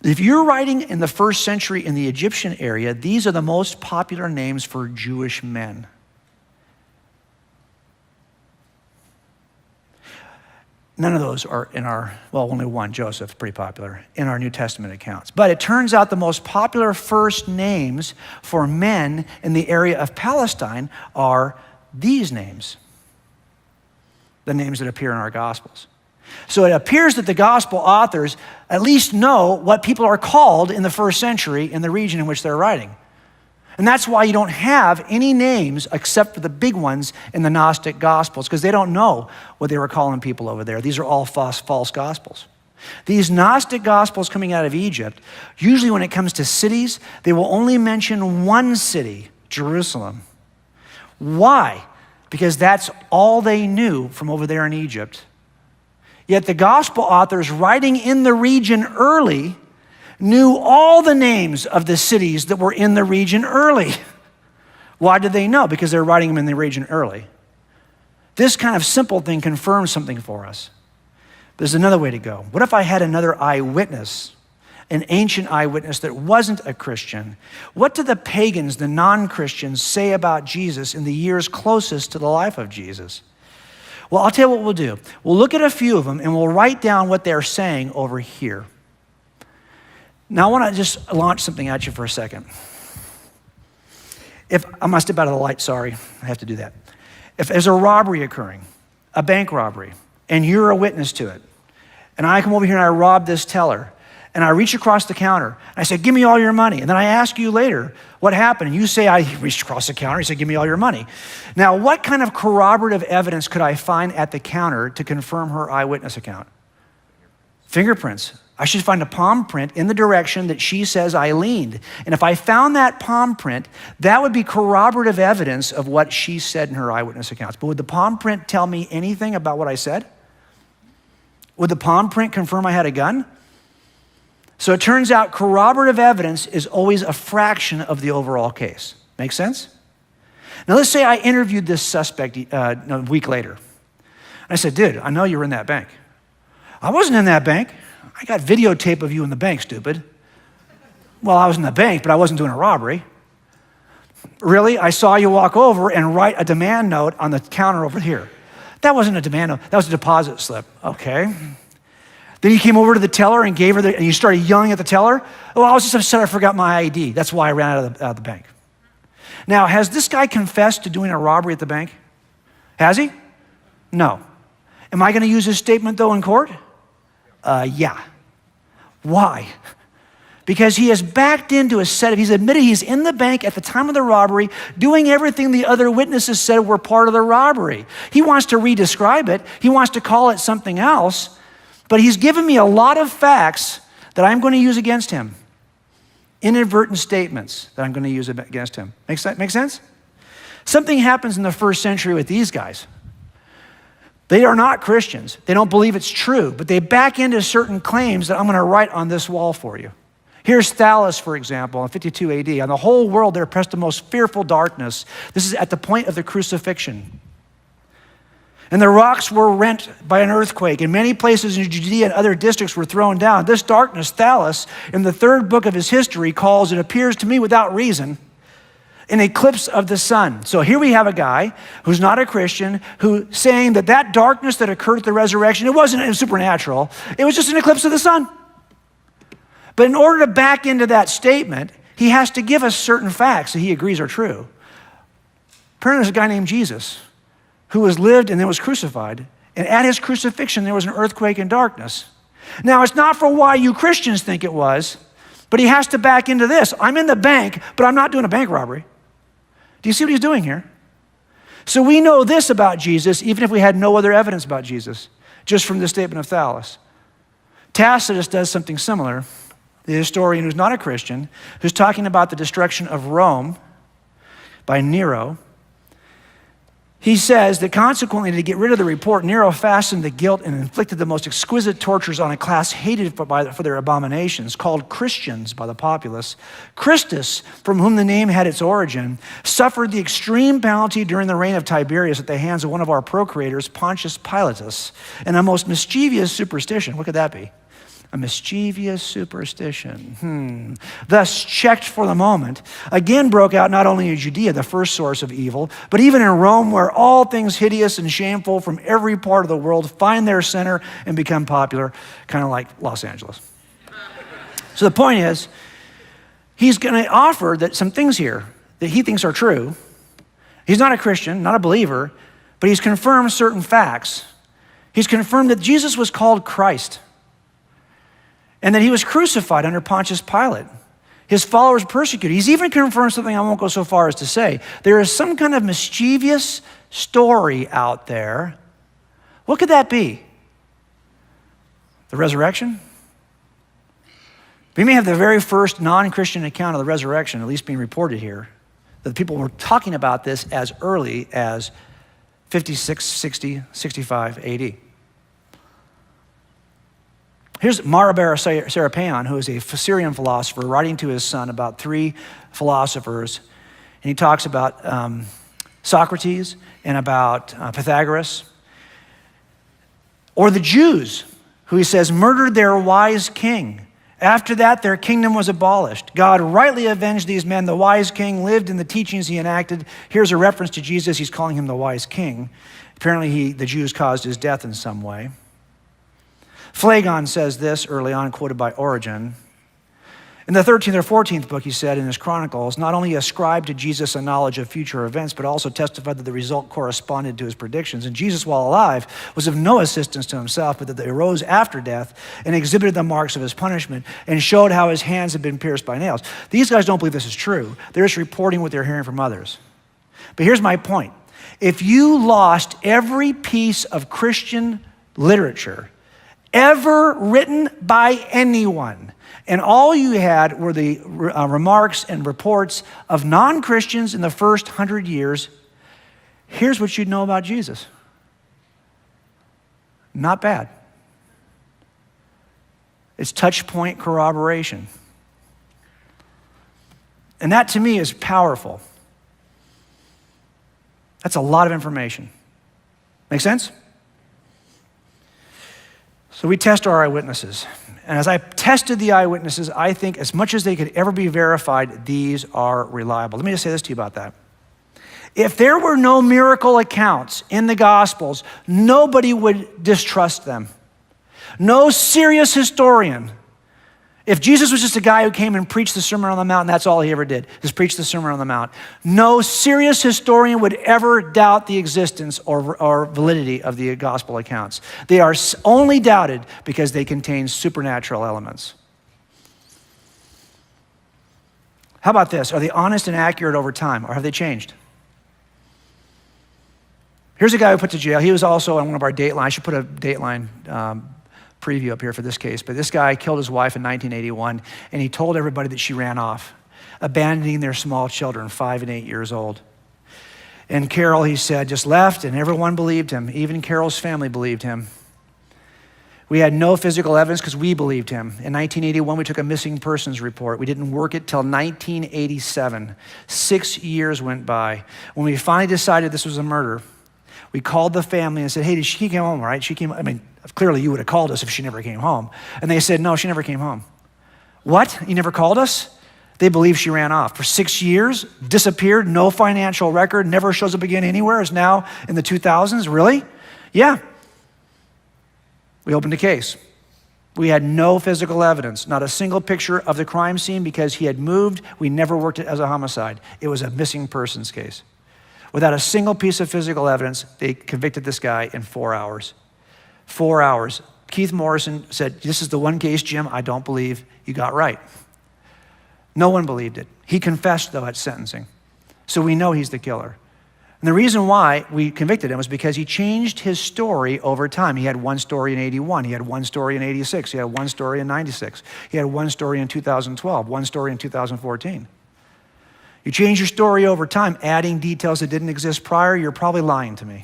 If you're writing in the first century in the Egyptian area, these are the most popular names for Jewish men. None of those are in only one, Joseph, pretty popular, in our New Testament accounts. But it turns out the most popular first names for men in the area of Palestine are these names, the names that appear in our Gospels. So it appears that the gospel authors at least know what people are called in the first century in the region in which they're writing. And that's why you don't have any names except for the big ones in the Gnostic Gospels, because they don't know what they were calling people over there. These are all false gospels. These Gnostic Gospels coming out of Egypt, usually when it comes to cities, they will only mention one city, Jerusalem. Why? Because that's all they knew from over there in Egypt. Yet the gospel authors writing in the region early knew all the names of the cities that were in the region early. Why did they know? Because they're writing them in the region early. This kind of simple thing confirms something for us. There's another way to go. What if I had another eyewitness, an ancient eyewitness that wasn't a Christian? What do the pagans, the non-Christians, say about Jesus in the years closest to the life of Jesus? Well, I'll tell you what we'll do. We'll look at a few of them and we'll write down what they're saying over here. Now, I want to just launch something at you for a second. I must step out of the light, sorry. I have to do that. If there's a robbery occurring, a bank robbery, and you're a witness to it, and I come over here and I rob this teller, and I reach across the counter, and I say, give me all your money. And then I ask you later, what happened? And you say, I reached across the counter. You say, give me all your money. Now, what kind of corroborative evidence could I find at the counter to confirm her eyewitness account? Fingerprints. I should find a palm print in the direction that she says I leaned. And if I found that palm print, that would be corroborative evidence of what she said in her eyewitness accounts. But would the palm print tell me anything about what I said? Would the palm print confirm I had a gun? So it turns out corroborative evidence is always a fraction of the overall case. Make sense? Now let's say I interviewed this suspect a week later. I said, dude, I know you were in that bank. I wasn't in that bank. I got videotape of you in the bank, stupid. Well, I was in the bank, but I wasn't doing a robbery. Really? I saw you walk over and write a demand note on the counter over here. That wasn't a demand note. That was a deposit slip. Okay. Then you came over to the teller and gave her and you started yelling at the teller. Oh, I was just upset I forgot my ID. That's why I ran out of the bank. Now, has this guy confessed to doing a robbery at the bank? Has he? No. Am I going to use his statement, though, in court? Yeah. Why? Because he has backed into a set of, he's admitted he's in the bank at the time of the robbery, doing everything the other witnesses said were part of the robbery. He wants to re-describe it. He wants to call it something else. But he's given me a lot of facts that I'm going to use against him. Inadvertent statements that I'm going to use against him. Make sense? Something happens in the first century with these guys. They are not Christians. They don't believe it's true, but they back into certain claims that I'm going to write on this wall for you. Here's Thales, for example, in 52 AD. On the whole world, there pressed the most fearful darkness. This is at the point of the crucifixion. And the rocks were rent by an earthquake, and many places in Judea and other districts were thrown down. This darkness, Thales, in the third book of his history, calls, it appears to me without reason, an eclipse of the sun. So here we have a guy who's not a Christian, who's saying that that darkness that occurred at the resurrection, it wasn't supernatural, it was just an eclipse of the sun. But in order to back into that statement, he has to give us certain facts that he agrees are true. Apparently there's a guy named Jesus who was lived and then was crucified. And at his crucifixion, there was an earthquake and darkness. Now, it's not for why you Christians think it was, but he has to back into this. I'm in the bank, but I'm not doing a bank robbery. Do you see what he's doing here? So we know this about Jesus, even if we had no other evidence about Jesus, just from the statement of Thales. Tacitus does something similar. The historian who's not a Christian, who's talking about the destruction of Rome by Nero. He says that consequently, to get rid of the report, Nero fastened the guilt and inflicted the most exquisite tortures on a class hated for their abominations, called Christians by the populace. Christus, from whom the name had its origin, suffered the extreme penalty during the reign of Tiberius at the hands of one of our procurators, Pontius Pilatus, and a most mischievous superstition. What could that be? A mischievous superstition. Thus, checked for the moment, again broke out not only in Judea, the first source of evil, but even in Rome, where all things hideous and shameful from every part of the world find their center and become popular, kind of like Los Angeles. So the point is, he's going to offer that some things here that he thinks are true. He's not a Christian, not a believer, but he's confirmed certain facts. He's confirmed that Jesus was called Christ and that he was crucified under Pontius Pilate. His followers persecuted. He's even confirmed something I won't go so far as to say. There is some kind of mischievous story out there. What could that be? The resurrection? We may have the very first non-Christian account of the resurrection, at least being reported here, that people were talking about this as early as 56, 60, 65 AD. Here's Bar-Serapion, who is a Syrian philosopher, writing to his son about three philosophers. And he talks about Socrates and about Pythagoras. Or the Jews, who he says murdered their wise king. After that, their kingdom was abolished. God rightly avenged these men. The wise king lived in the teachings he enacted. Here's a reference to Jesus. He's calling him the wise king. Apparently, the Jews caused his death in some way. Phlegon says this early on, quoted by Origen. In the 13th or 14th book, he said in his Chronicles, not only ascribed to Jesus a knowledge of future events, but also testified that the result corresponded to his predictions. And Jesus, while alive, was of no assistance to himself, but that they arose after death and exhibited the marks of his punishment and showed how his hands had been pierced by nails. These guys don't believe this is true. They're just reporting what they're hearing from others. But here's my point. If you lost every piece of Christian literature ever written by anyone, and all you had were the remarks and reports of non-Christians in the first 100 years, here's what you'd know about Jesus. Not bad. It's touch point corroboration. And that to me is powerful. That's a lot of information. Make sense? So we test our eyewitnesses. And as I tested the eyewitnesses, I think as much as they could ever be verified, these are reliable. Let me just say this to you about that. If there were no miracle accounts in the Gospels, nobody would distrust them. No serious historian. If Jesus was just a guy who came and preached the Sermon on the Mount, and that's all he ever did, is preach the Sermon on the Mount, no serious historian would ever doubt the existence or validity of the gospel accounts. They are only doubted because they contain supernatural elements. How about this? Are they honest and accurate over time, or have they changed? Here's a guy who put to jail. He was also on one of our Dateline. I should put a Dateline preview up here for this case, but this guy killed his wife in 1981, and he told everybody that she ran off, abandoning their small children, 5 and 8 years old. And Carol, he said, just left, and everyone believed him. Even Carol's family believed him. We had no physical evidence because we believed him. In 1981, we took a missing persons report. We didn't work it till 1987. 6 years went by. When we finally decided this was a murder, we called the family and said, hey, she came home, right? Clearly you would have called us if she never came home. And they said, no, she never came home. What? You never called us? They believe she ran off. For 6 years, disappeared, no financial record, never shows up again anywhere, is now in the 2000s. Really? Yeah. We opened a case. We had no physical evidence, not a single picture of the crime scene because he had moved. We never worked it as a homicide. It was a missing persons case. Without a single piece of physical evidence, they convicted this guy in 4 hours. 4 hours. Keith Morrison said, this is the one case, Jim, I don't believe you got right. No one believed it. He confessed, though, at sentencing. So we know he's the killer. And the reason why we convicted him was because he changed his story over time. He had one story in 81. He had one story in 86. He had one story in 96. He had one story in 2012, one story in 2014. You change your story over time, adding details that didn't exist prior, you're probably lying to me.